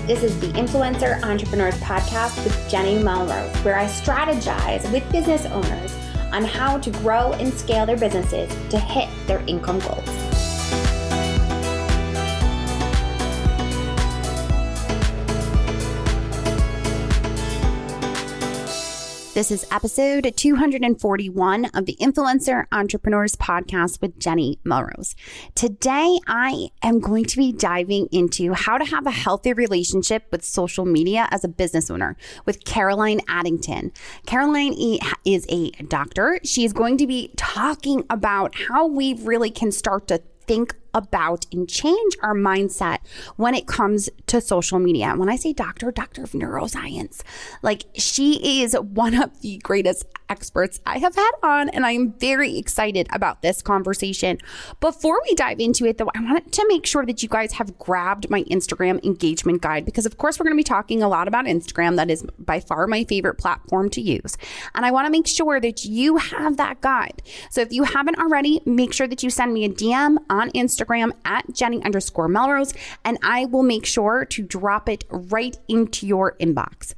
This is the Influencer Entrepreneurs Podcast with Jenny Melrose, where I strategize with business owners on how to grow and scale their businesses to hit their income goals. This is episode 241 of the Influencer Entrepreneurs Podcast with Jenny Melrose. Today, I am going to be diving into how to have a healthy relationship with social media as a business owner with Caroline Addington. Caroline is a doctor. She is going to be talking about how we really can start to think about and change our mindset when it comes to social media. And when I say doctor of neuroscience, like she is one of the greatest experts I have had on, and I am very excited about this conversation. Before we dive into it though, I wanted to make sure that you guys have grabbed my Instagram engagement guide, because of course we're going to be talking a lot about Instagram. That is by far my favorite platform to use. And I want to make sure that you have that guide. So if you haven't already, make sure that you send me a DM on Instagram at Jenny_Melrose, and I will make sure to drop it right into your inbox.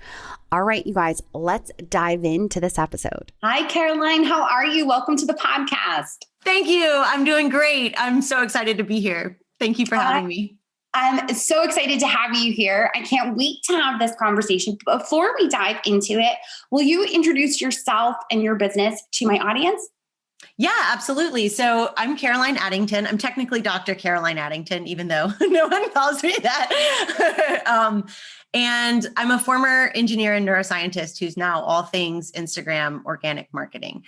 All right, you guys, let's dive into this episode. Hi, Caroline. How are you? Welcome to the podcast. Thank you. I'm doing great. I'm so excited to be here. Thank you for having me. I'm so excited to have you here. I can't wait to have this conversation. Before we dive into it, will you introduce yourself and your business to my audience? Yeah, absolutely. So I'm Caroline Addington. I'm technically Dr. Caroline Addington, even though no one calls me that. And I'm a former engineer and neuroscientist who's now all things Instagram organic marketing.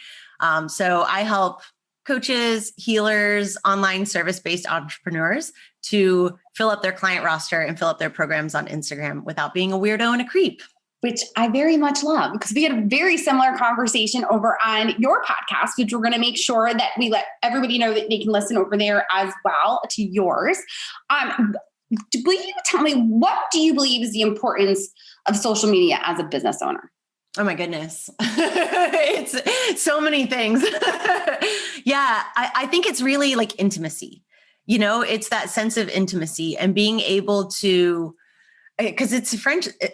So I help coaches, healers, online service-based entrepreneurs to fill up their client roster and fill up their programs on Instagram without being a weirdo and a creep. Which I very much love, because we had a very similar conversation over on your podcast, which we're going to make sure that we let everybody know that they can listen over there as well to yours. Will you tell me, what do you believe is the importance of social media as a business owner? Oh my goodness. It's so many things. Yeah, I think it's really like intimacy. You know, it's that sense of intimacy and being able to, because it's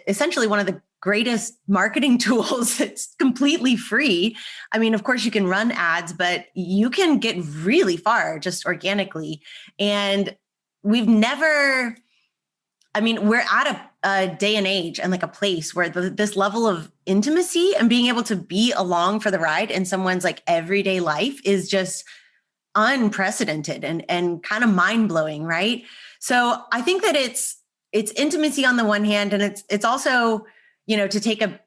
essentially one of the greatest marketing tools. It's completely free. I mean, of course you can run ads, but you can get really far just organically. And we're at a day and age and like a place where this level of intimacy and being able to be along for the ride in someone's like everyday life is just unprecedented and kind of mind blowing. Right. So I think that it's intimacy on the one hand, and it's also, you know, to take a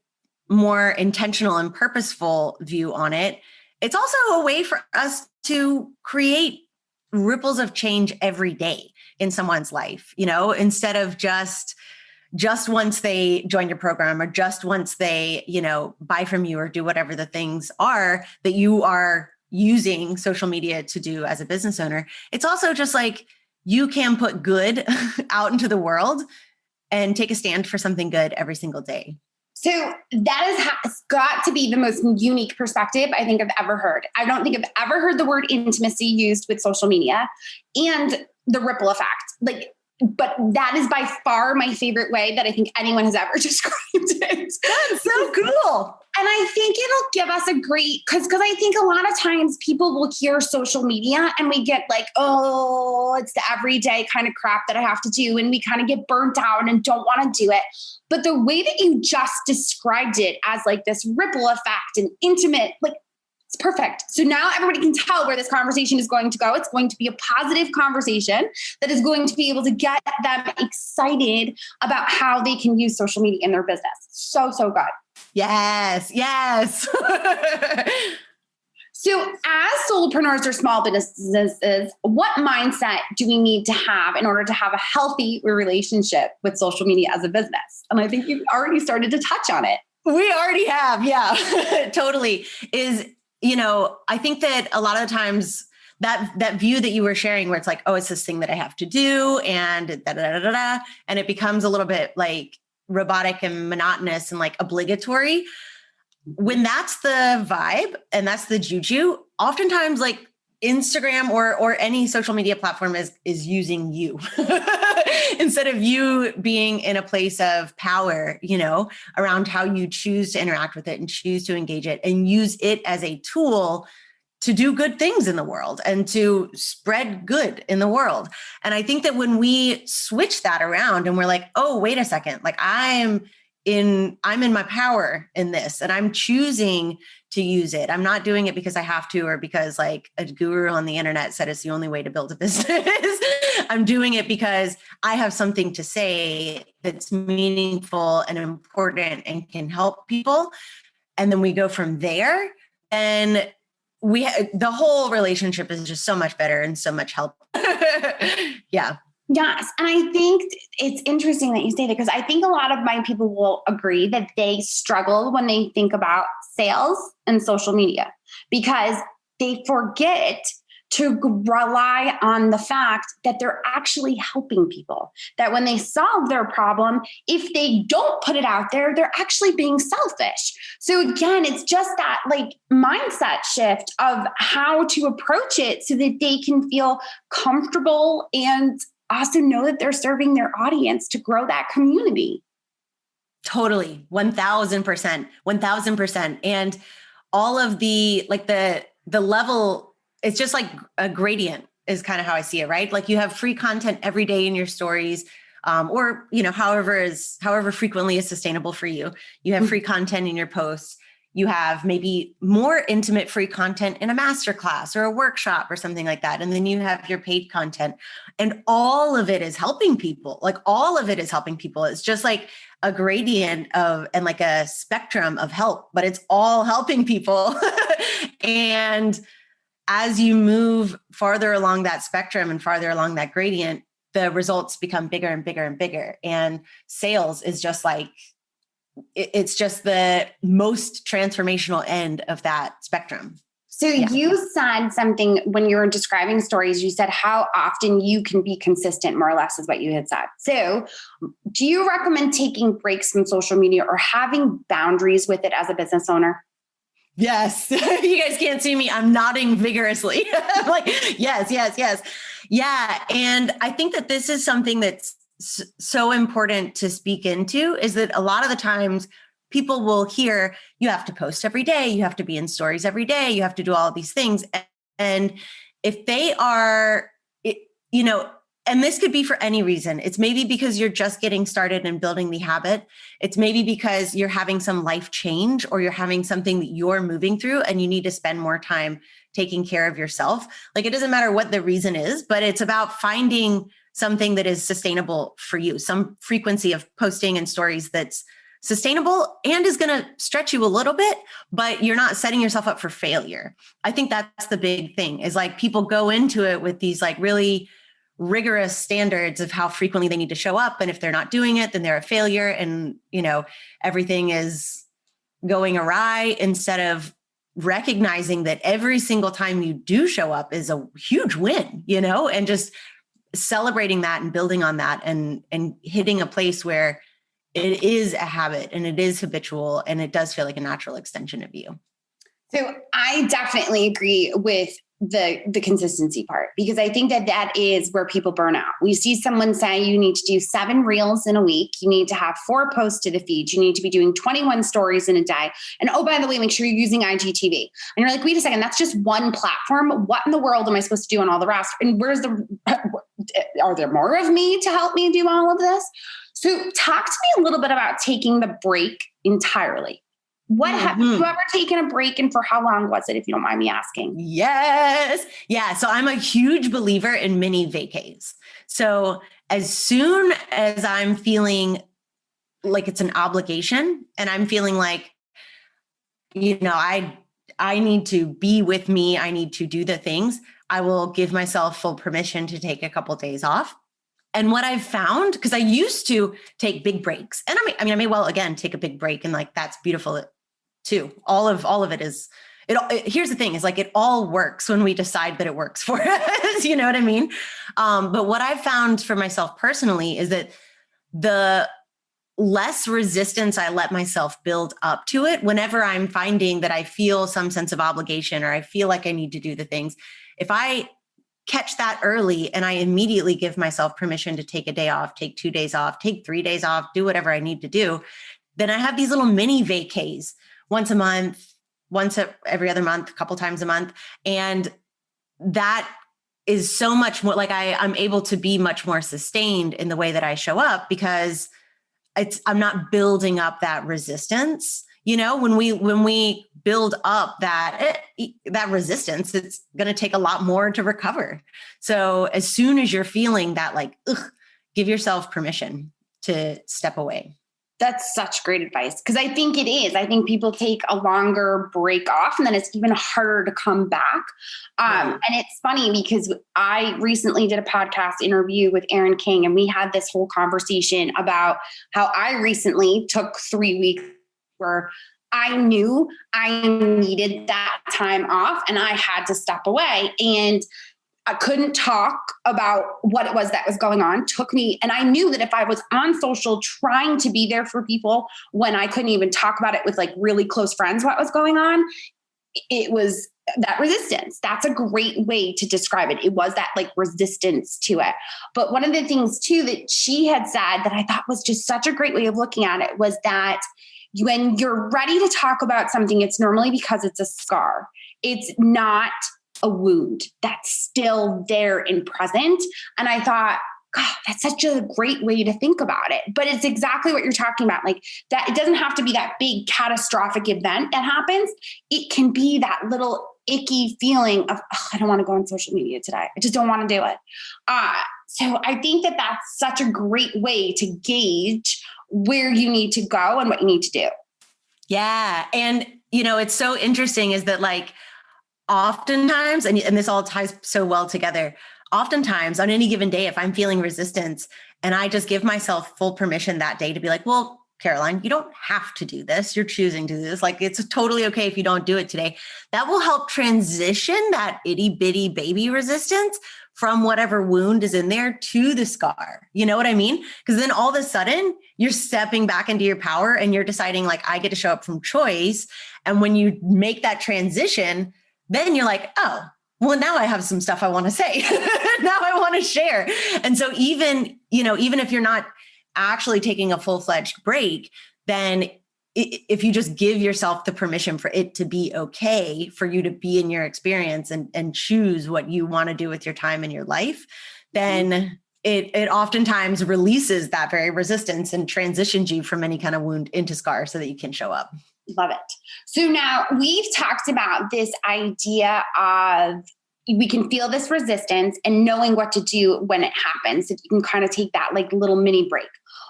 more intentional and purposeful view on it. It's also a way for us to create ripples of change every day in someone's life, you know, instead of just once they join your program or just once they, you know, buy from you or do whatever the things are that you are using social media to do as a business owner. It's also just like, you can put good out into the world and take a stand for something good every single day. So that has got to be the most unique perspective I think I've ever heard. I don't think I've ever heard the word intimacy used with social media and the ripple effect. But that is by far my favorite way that I think anyone has ever described it. That's so cool. And I think it'll give us a great, because I think a lot of times people will hear social media and we get like, oh, it's the everyday kind of crap that I have to do. And we kind of get burnt out and don't want to do it. But the way that you just described it as like this ripple effect and intimate, like it's perfect. So now everybody can tell where this conversation is going to go. It's going to be a positive conversation that is going to be able to get them excited about how they can use social media in their business. So good. Yes. So as solopreneurs or small businesses, what mindset do we need to have in order to have a healthy relationship with social media as a business? And I think you've already started to touch on it. We already have. Yeah, totally. I think that a lot of the times that view that you were sharing where it's like, oh, it's this thing that I have to do and and it becomes a little bit like robotic and monotonous and like obligatory. When that's the vibe and that's the juju, oftentimes like Instagram or any social media platform is using you instead of you being in a place of power, around how you choose to interact with it and choose to engage it and use it as a tool to do good things in the world and to spread good in the world. And I think that when we switch that around and we're like, oh, wait a second, like I'm in my power in this and I'm choosing to use it. I'm not doing it because I have to, or because like a guru on the internet said it's the only way to build a business. I'm doing it because I have something to say that's meaningful and important and can help people. And then we go from there, and the whole relationship is just so much better and so much help. Yeah. Yes. And I think it's interesting that you say that, because I think a lot of my people will agree that they struggle when they think about sales and social media, because they forget to rely on the fact that they're actually helping people, that when they solve their problem, if they don't put it out there, they're actually being selfish. So again, it's just that like mindset shift of how to approach it so that they can feel comfortable and also know that they're serving their audience to grow that community. Totally. 1000%. And all of the level, it's just like a gradient is kind of how I see it, right? Like you have free content every day in your stories, or, however frequently is sustainable for you. You have free content in your posts. You have maybe more intimate free content in a masterclass or a workshop or something like that. And then you have your paid content, and all of it is helping people. Like all of it is helping people. It's just like a gradient and like a spectrum of help, but it's all helping people. And as you move farther along that spectrum and farther along that gradient, the results become bigger and bigger and bigger. And sales is just like, it's just the most transformational end of that spectrum. So you said something when you were describing stories, you said how often you can be consistent, more or less is what you had said. So do you recommend taking breaks from social media or having boundaries with it as a business owner? Yes. You guys can't see me. I'm nodding vigorously. I'm like, yes. Yeah. And I think that this is something that's so important to speak into, is that a lot of the times people will hear you have to post every day, you have to be in stories every day, you have to do all of these things. And if they are, and this could be for any reason. It's maybe because you're just getting started and building the habit. It's maybe because you're having some life change, or you're having something that you're moving through and you need to spend more time taking care of yourself. Like it doesn't matter what the reason is, but it's about finding something that is sustainable for you, some frequency of posting and stories that's sustainable and is going to stretch you a little bit, but you're not setting yourself up for failure. I think that's the big thing, is like people go into it with these like really rigorous standards of how frequently they need to show up. And if they're not doing it, then they're a failure and, everything is going awry, instead of recognizing that every single time you do show up is a huge win, and just celebrating that and building on that and hitting a place where it is a habit and it is habitual and it does feel like a natural extension of you. So I definitely agree with the consistency part, because I think that is where people burn out. We see someone say you need to do 7 reels in a week. You need to have 4 posts to the feed. You need to be doing 21 stories in a day. And oh, by the way, make sure you're using IGTV. And you're like, wait a second, that's just one platform. What in the world am I supposed to do on all the rest? And are there more of me to help me do all of this? So talk to me a little bit about taking the break entirely. Have you ever taken a break, and for how long was it, if you don't mind me asking? Yes. Yeah. So I'm a huge believer in mini vacays. So as soon as I'm feeling like it's an obligation and I'm feeling like, I need to be with me, I need to do the things, I will give myself full permission to take a couple of days off. And what I've found, because I used to take big breaks, and I may well again take a big break, and like that's beautiful too. All of it is. Here's the thing: is like it all works when we decide that it works for us. You know what I mean? But what I've found for myself personally is that less resistance I let myself build up to it. Whenever I'm finding that I feel some sense of obligation or I feel like I need to do the things, if I catch that early and I immediately give myself permission to take a day off, take 2 days off, take 3 days off, do whatever I need to do, then I have these little mini vacays once a month, every other month, a couple times a month. And that is so much more like I'm able to be much more sustained in the way that I show up because I'm not building up that resistance. You know, when we build up that resistance, it's going to take a lot more to recover. So as soon as you're feeling that, like, give yourself permission to step away. That's such great advice. Because I think it is. I think people take a longer break off and then it's even harder to come back. And it's funny because I recently did a podcast interview with Aaron King and we had this whole conversation about how I recently took 3 weeks where I knew I needed that time off and I had to step away. And I couldn't talk about what it was that was going on. Took me, and I knew that if I was on social trying to be there for people when I couldn't even talk about it with like really close friends, what was going on, it was that resistance. That's a great way to describe it. It was that like resistance to it. But one of the things too that she had said that I thought was just such a great way of looking at it was that when you're ready to talk about something, it's normally because it's a scar. It's not a wound that's still there and present. And I thought, God, that's such a great way to think about it. But it's exactly what you're talking about. Like that, it doesn't have to be that big catastrophic event that happens. It can be that little icky feeling of, I don't want to go on social media today. I just don't want to do it. So I think that that's such a great way to gauge where you need to go and what you need to do. Yeah. And, it's so interesting is that like, oftentimes, and this all ties so well together, oftentimes on any given day, if I'm feeling resistance and I just give myself full permission that day to be like, well, Caroline, you don't have to do this. You're choosing to do this. Like, it's totally okay if you don't do it today. That will help transition that itty bitty baby resistance from whatever wound is in there to the scar. You know what I mean? Because then all of a sudden you're stepping back into your power and you're deciding like, I get to show up from choice. And when you make that transition, then you're like, oh, well, now I have some stuff I want to say. Now I want to share. And so even if you're not actually taking a full-fledged break, then if you just give yourself the permission for it to be okay, for you to be in your experience and choose what you want to do with your time and your life, then it oftentimes releases that very resistance and transitions you from any kind of wound into scar so that you can show up. Love it. So now we've talked about this idea of we can feel this resistance and knowing what to do when it happens. So you can kind of take that like little mini break.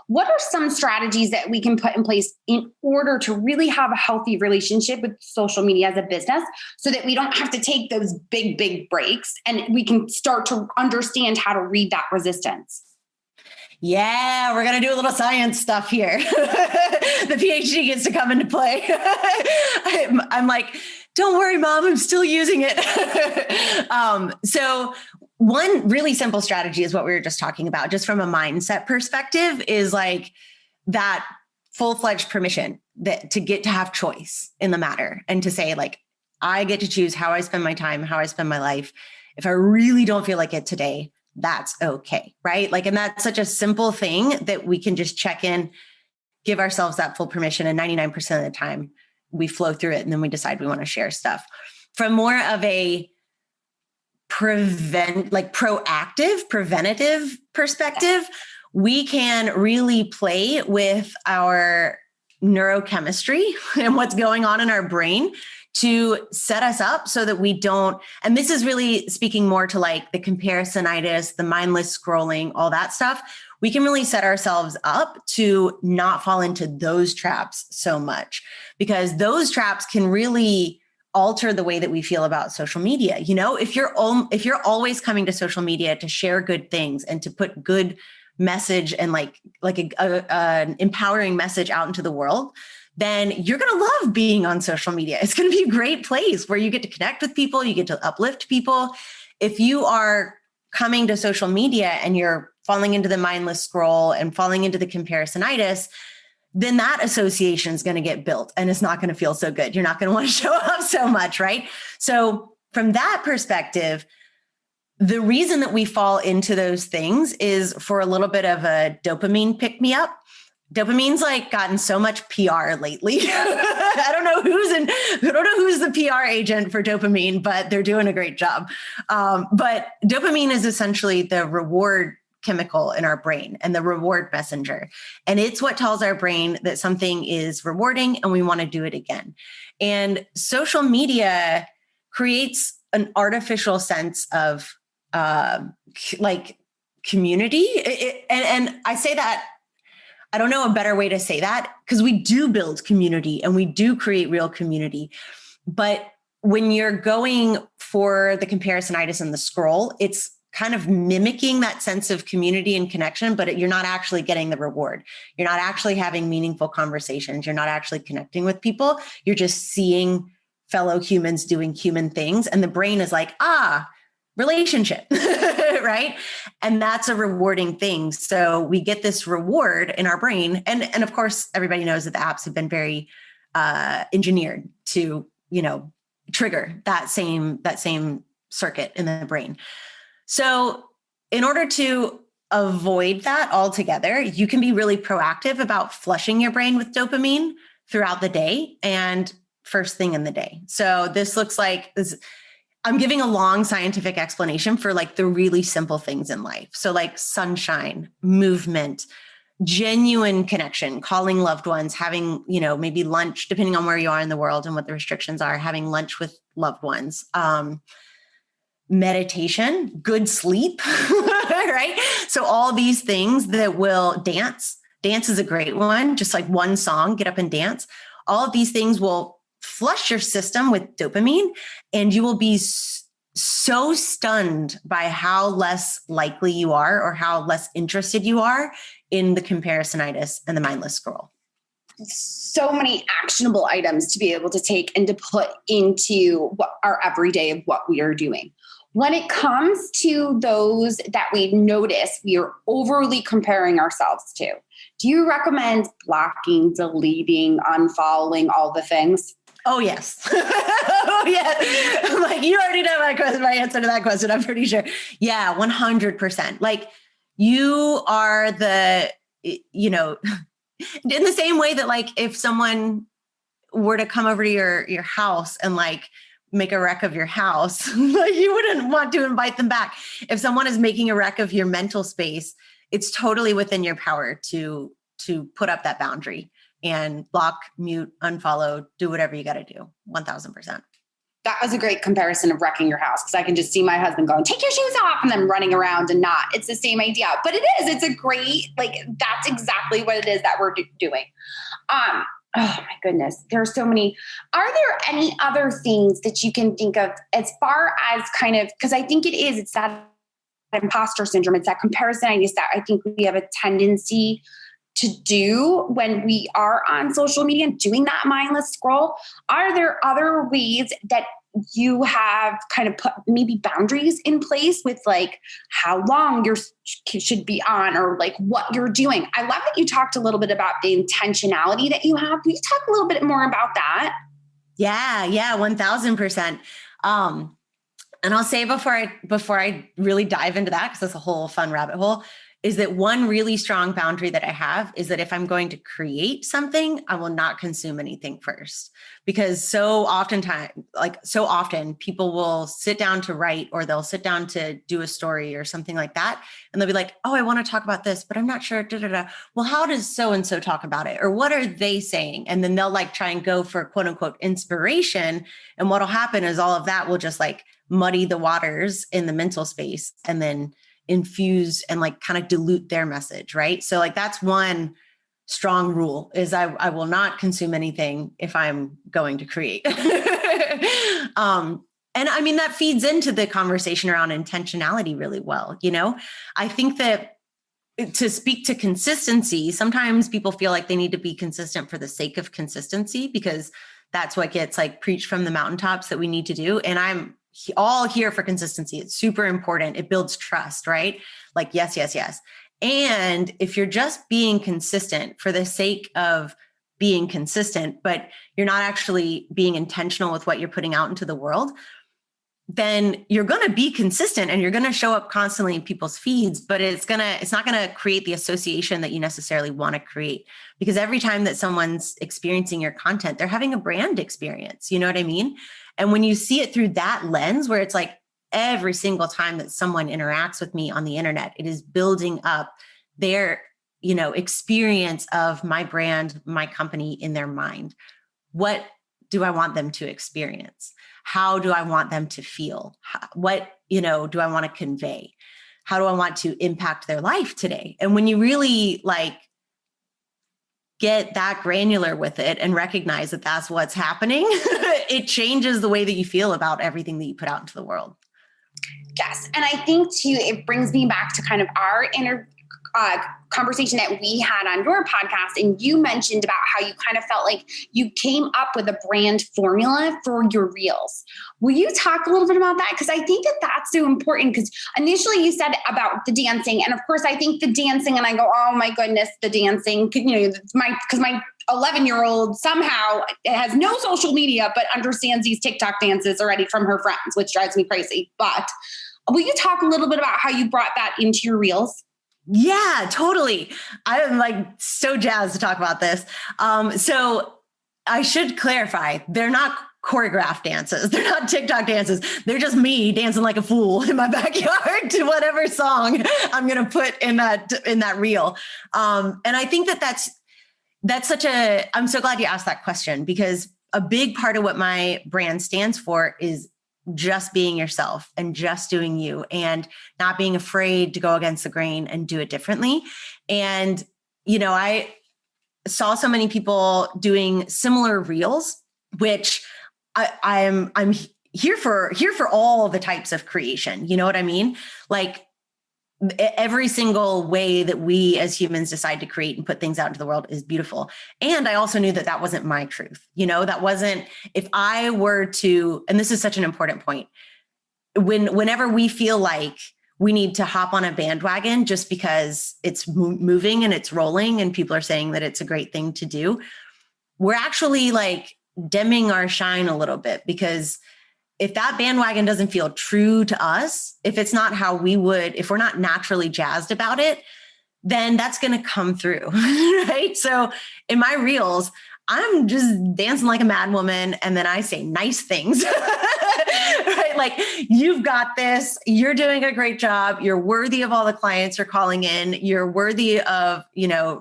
What are some strategies that we can put in place in order to really have a healthy relationship with social media as a business so that we don't have to take those big, big breaks and we can start to understand how to read that resistance? Yeah, we're going to do a little science stuff here. The PhD gets to come into play. I'm like, don't worry, Mom, I'm still using it. So one really simple strategy is what we were just talking about, just from a mindset perspective, is like that full-fledged permission that to get to have choice in the matter and to say like, I get to choose how I spend my time, how I spend my life. If I really don't feel like it today, that's okay, right? Like, and that's such a simple thing that we can just check in, give ourselves that full permission. And 99% of the time we flow through it and then we decide we want to share stuff. From more of a proactive, preventative perspective, we can really play with our neurochemistry and what's going on in our brain to set us up so that we don't, and this is really speaking more to like the comparisonitis, the mindless scrolling, all that stuff. We can really set ourselves up to not fall into those traps so much, because those traps can really alter the way that we feel about social media. If you're always coming to social media to share good things and to put good message and like an empowering message out into the world, then you're going to love being on social media. It's going to be a great place where you get to connect with people, you get to uplift people. If you are coming to social media and you're falling into the mindless scroll and falling into the comparisonitis, then that association is going to get built and it's not going to feel so good. You're not going to want to show up so much, right? So from that perspective, the reason that we fall into those things is for a little bit of a dopamine pick me up. Dopamine's like gotten so much PR lately. I don't know who's the PR agent for dopamine, but they're doing a great job. But dopamine is essentially the reward chemical in our brain and the reward messenger. And it's what tells our brain that something is rewarding and we want to do it again. And social media creates an artificial sense of like community. And I say that, I don't know a better way to say that, because we do build community and we do create real community. But when you're going for the comparisonitis and the scroll, it's kind of mimicking that sense of community and connection, but you're not actually getting the reward. You're not actually having meaningful conversations. You're not actually connecting with people. You're just seeing fellow humans doing human things. And the brain is like, relationship, right? And that's a rewarding thing. So we get this reward in our brain. And of course, everybody knows that the apps have been very engineered to, trigger that same circuit in the brain. So in order to avoid that altogether, you can be really proactive about flushing your brain with dopamine throughout the day and first thing in the day. So this looks like this. I'm giving a long scientific explanation for like the really simple things in life. So like sunshine, movement, genuine connection, calling loved ones, having, maybe lunch, depending on where you are in the world and what the restrictions are, having lunch with loved ones, meditation, good sleep, right? So all these things that will dance is a great one. Just like one song, get up and dance. All of these things will flush your system with dopamine, and you will be so stunned by how less likely you are or how less interested you are in the comparisonitis and the mindless scroll. So many actionable items to be able to take and to put into our everyday of what we are doing. When it comes to those that we notice we are overly comparing ourselves to, do you recommend blocking, deleting, unfollowing, all the things? Oh, yes. Oh, yeah. I'm like, you already know my answer to that question, I'm pretty sure. Yeah, 100%. Like you are in the same way that like if someone were to come over to your house and like make a wreck of your house, you wouldn't want to invite them back. If someone is making a wreck of your mental space, it's totally within your power to put up that boundary and block, mute, unfollow, do whatever you got to do. 1000%. That was a great comparison of wrecking your house, because I can just see my husband going, take your shoes off, and then running around and not. It's the same idea, but it's a great, that's exactly what it is that we're doing. Oh my goodness. There are so many. Are there any other things that you can think of as far as kind of, because I think it's that imposter syndrome. It's that comparisonitis that I think we have a tendency to do when we are on social media and doing that mindless scroll. Are there other ways that you have kind of put maybe boundaries in place with like how long you should be on or like what you're doing? I love that you talked a little bit about the intentionality that you have. Can you talk a little bit more about that? Yeah, 1000%. And I'll say before I really dive into that, because that's a whole fun rabbit hole, is that one really strong boundary that I have is that if I'm going to create something, I will not consume anything first. Because so often people will sit down to write, or they'll sit down to do a story or something like that. And they'll be like, oh, I want to talk about this, but I'm not sure. Well, how does so-and-so talk about it? Or what are they saying? And then they'll like try and go for quote unquote inspiration. And what'll happen is all of that will just like muddy the waters in the mental space and then infuse and like kind of dilute their message, right? So like that's one strong rule is I will not consume anything if I'm going to create. And I mean, that feeds into the conversation around intentionality really well. I think that to speak to consistency, sometimes people feel like they need to be consistent for the sake of consistency, because that's what gets like preached from the mountaintops that we need to do. And I'm all here for consistency. It's super important. It builds trust, right? Like, yes. And if you're just being consistent for the sake of being consistent, but you're not actually being intentional with what you're putting out into the world, then you're going to be consistent and you're going to show up constantly in people's feeds, but it's not going to create the association that you necessarily want to create, because every time that someone's experiencing your content, they're having a brand experience. You know what I mean? And when you see it through that lens, where it's like every single time that someone interacts with me on the internet, it is building up their, experience of my brand, my company in their mind. What do I want them to experience? How do I want them to feel? What, do I want to convey? How do I want to impact their life today? And when you really get that granular with it and recognize that that's what's happening, it changes the way that you feel about everything that you put out into the world. Yes. And I think too, it brings me back to kind of our inner conversation that we had on your podcast. And you mentioned about how you kind of felt like you came up with a brand formula for your reels. Will you talk a little bit about that? Because I think that that's so important, because initially you said about the dancing. And of course, I think the dancing, and I go, oh my goodness, the dancing, because my 11-year-old somehow has no social media, but understands these TikTok dances already from her friends, which drives me crazy. But will you talk a little bit about how you brought that into your reels? Yeah, totally. I'm so jazzed to talk about this. So I should clarify, they're not choreographed dances. They're not TikTok dances. They're just me dancing like a fool in my backyard to whatever song I'm going to put in that reel. And I think that's I'm so glad you asked that question, because a big part of what my brand stands for is just being yourself and just doing you and not being afraid to go against the grain and do it differently. And, I saw so many people doing similar reels, which I'm here for all the types of creation. You know what I mean? Every single way that we as humans decide to create and put things out into the world is beautiful. And I also knew that wasn't my truth. That wasn't, if I were to, and this is such an important point, whenever we feel like we need to hop on a bandwagon just because it's moving and it's rolling and people are saying that it's a great thing to do, we're actually dimming our shine a little bit, because if that bandwagon doesn't feel true to us, if it's not how we would, if we're not naturally jazzed about it, then that's going to come through, right? So in my reels, I'm just dancing like a mad woman, and then I say nice things, right? You've got this, you're doing a great job. You're worthy of all the clients you're calling in. You're worthy of,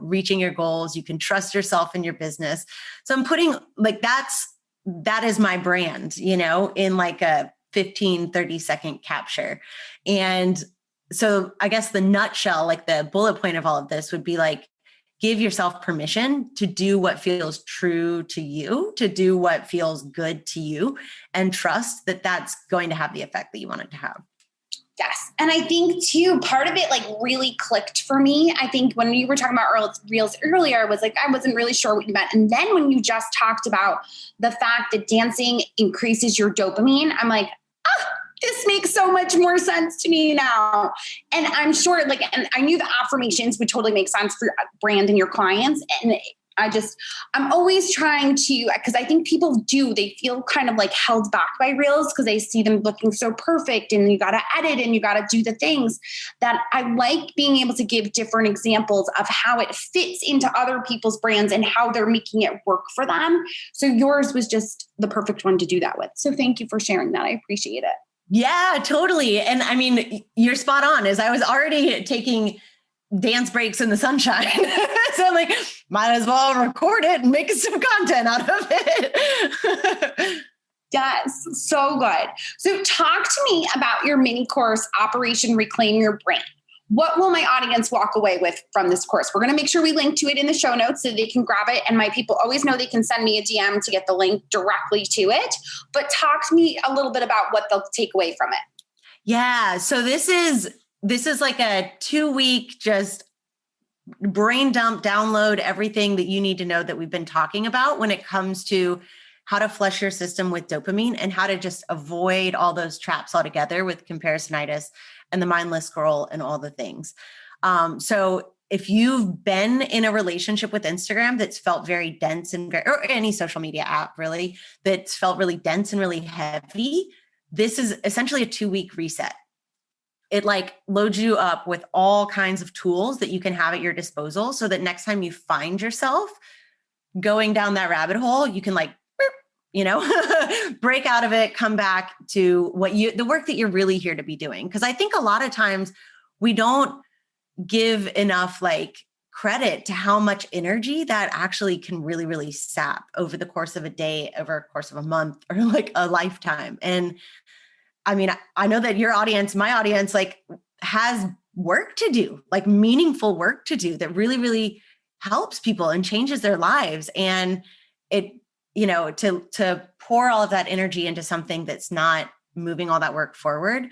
reaching your goals. You can trust yourself in your business. So I'm putting that is my brand, in a 15, 30-second capture. And so I guess the nutshell, the bullet point of all of this would be give yourself permission to do what feels true to you, to do what feels good to you, and trust that that's going to have the effect that you want it to have. Yes. And I think too, part of it really clicked for me. I think when you were talking about reels earlier, was I wasn't really sure what you meant. And then when you just talked about the fact that dancing increases your dopamine, I'm this makes so much more sense to me now. And I'm sure and I knew the affirmations would totally make sense for your brand and your clients. And I'm always trying to, because I think people they feel kind of held back by reels because they see them looking so perfect and you got to edit and you got to do the things that I like being able to give different examples of how it fits into other people's brands and how they're making it work for them. So yours was just the perfect one to do that with. So thank you for sharing that. I appreciate it. Yeah, totally. And I mean, you're spot on, as I was already taking dance breaks in the sunshine. So I'm might as well record it and make some content out of it. Yes, so good. So talk to me about your mini course, Operation Reclaim Your Brand. What will my audience walk away with from this course? We're going to make sure we link to it in the show notes so they can grab it. And my people always know they can send me a DM to get the link directly to it. But talk to me a little bit about what they'll take away from it. Yeah. So this is a 2-week just brain dump, download everything that you need to know that we've been talking about when it comes to how to flush your system with dopamine and how to just avoid all those traps altogether with comparisonitis and the mindless scroll and all the things. So if you've been in a relationship with Instagram that's felt very dense and or any social media app really, that's felt really dense and really heavy, this is essentially a 2-week reset. It like loads you up with all kinds of tools that you can have at your disposal so that next time you find yourself going down that rabbit hole, you can like, break out of it, come back to the work that you're really here to be doing. Cause I think a lot of times we don't give enough like credit to how much energy that actually can really, really sap over the course of a day, over the course of a month, or like a lifetime. And I mean, I know that my audience, like has work to do, like meaningful work to do that really, really helps people and changes their lives. And it, to pour all of that energy into something that's not moving all that work forward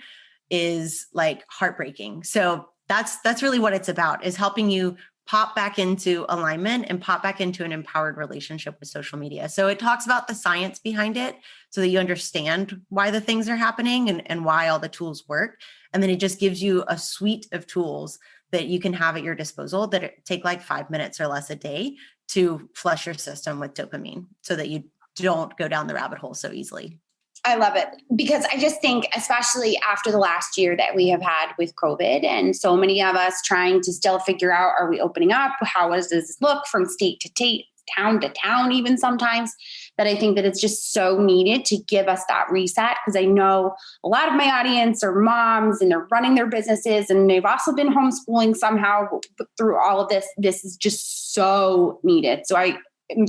is like heartbreaking. So that's really what it's about, is helping you pop back into alignment and pop back into an empowered relationship with social media. So it talks about the science behind it so that you understand why the things are happening and why all the tools work. And then it just gives you a suite of tools that you can have at your disposal that take like 5 minutes or less a day to flush your system with dopamine so that you don't go down the rabbit hole so easily. I love it, because I just think, especially after the last year that we have had with COVID and so many of us trying to still figure out, are we opening up? How does this look from state to state, town to town, even sometimes, that I think that it's just so needed to give us that reset. Because I know a lot of my audience are moms and they're running their businesses and they've also been homeschooling somehow through all of this. This is just so needed. So I am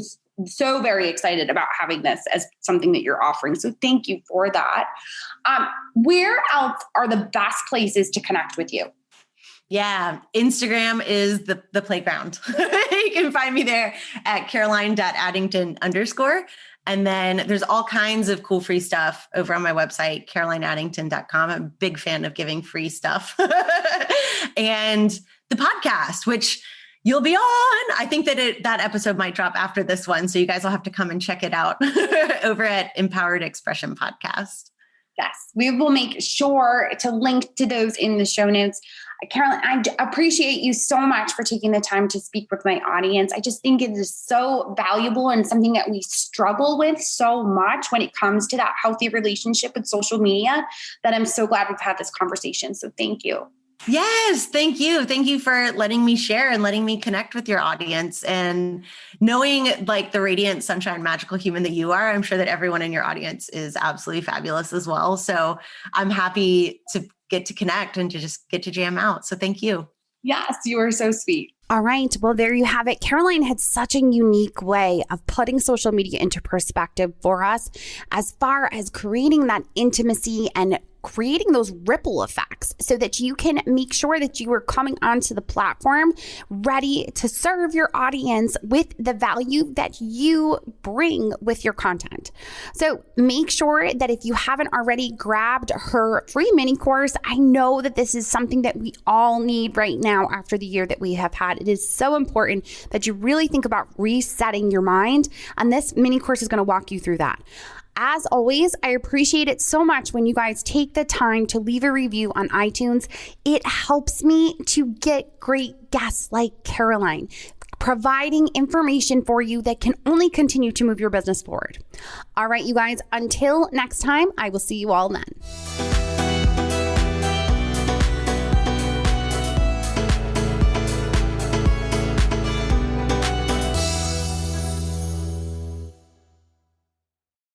so very excited about having this as something that you're offering. So thank you for that. Where else are the best places to connect with you? Yeah, Instagram is the playground. You can find me there at Caroline.Addington_. And then there's all kinds of cool free stuff over on my website, CarolineAddington.com. I'm a big fan of giving free stuff. And the podcast, which you'll be on. I think that episode might drop after this one. So you guys will have to come and check it out over at Empowered Expression Podcast. Yes, we will make sure to link to those in the show notes. Caroline, I appreciate you so much for taking the time to speak with my audience. I just think it is so valuable and something that we struggle with so much when it comes to that healthy relationship with social media, that I'm so glad we've had this conversation. So thank you. Yes. Thank you. Thank you for letting me share and letting me connect with your audience, and knowing like the radiant, sunshine, magical human that you are. I'm sure that everyone in your audience is absolutely fabulous as well. So I'm happy to get to connect and to just get to jam out. So thank you. Yes, you are so sweet. All right. Well, there you have it. Caroline had such a unique way of putting social media into perspective for us as far as creating that intimacy and creating those ripple effects so that you can make sure that you are coming onto the platform ready to serve your audience with the value that you bring with your content. So make sure that if you haven't already grabbed her free mini course, I know that this is something that we all need right now after the year that we have had. It is so important that you really think about resetting your mind, and this mini course is going to walk you through that. As always, I appreciate it so much when you guys take the time to leave a review on iTunes. It helps me to get great guests like Caroline, providing information for you that can only continue to move your business forward. All right, you guys, until next time, I will see you all then.